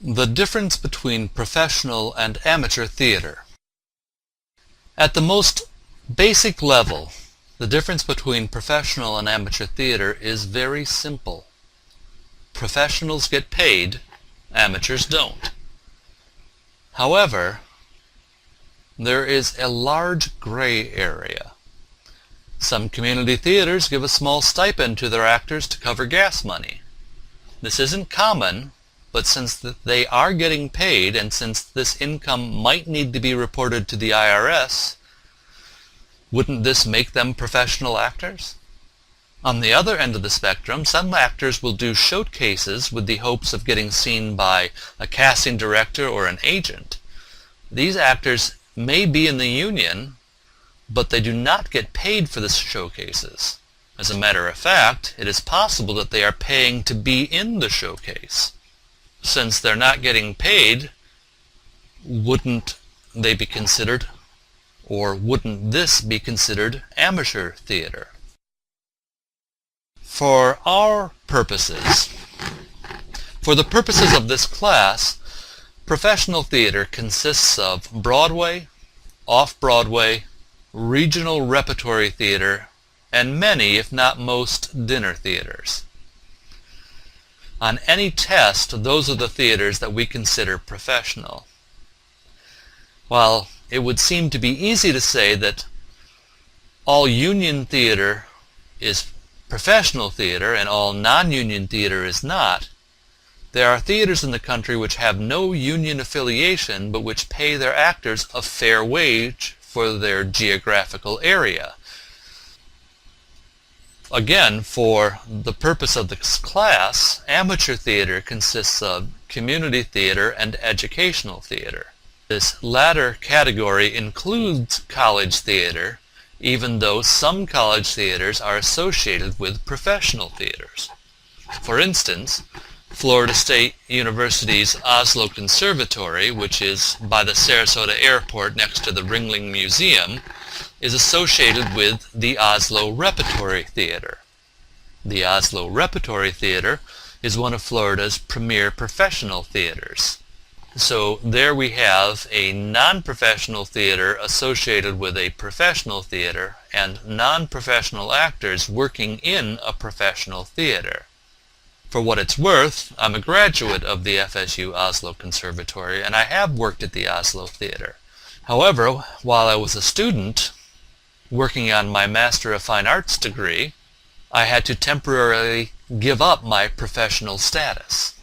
The difference between professional and amateur theater. At the most basic level, the difference between professional and amateur theater is very simple. Professionals get paid, amateurs don't. However, there is a large gray area. Some community theaters give a small stipend to their actors to cover gas money. This isn't common, but since they are getting paid and since this income might need to be reported to the IRS, wouldn't this make them professional actors? On the other end of the spectrum, some actors will do showcases with the hopes of getting seen by a casting director or an agent. These actors may be in the union, but they do not get paid for the showcases. As a matter of fact, it is possible that they are paying to be in the showcase. Since they're not getting paid, wouldn't they be considered, or wouldn't this be considered amateur theater? For our purposes, for the purposes of this class, professional theater consists of Broadway, off-Broadway, regional repertory theater, and many, if not most, dinner theaters. On any test, those are the theaters that we consider professional. While it would seem to be easy to say that all union theater is professional theater and all non-union theater is not, there are theaters in the country which have no union affiliation but which pay their actors a fair wage for their geographical area. Again, for the purpose of this class, amateur theater consists of community theater and educational theater. This latter category includes college theater, even though some college theaters are associated with professional theaters. For instance, Florida State University's Oslo Conservatory, which is by the Sarasota Airport next to the Ringling Museum, is associated with the Oslo Repertory Theater. The Oslo Repertory Theater is one of Florida's premier professional theaters. So there we have a non-professional theater associated with a professional theater and non-professional actors working in a professional theater. For what it's worth, I'm a graduate of the FSU Oslo Conservatory and I have worked at the Oslo Theater. However, while I was a student working on my Master of Fine Arts degree, I had to temporarily give up my professional status.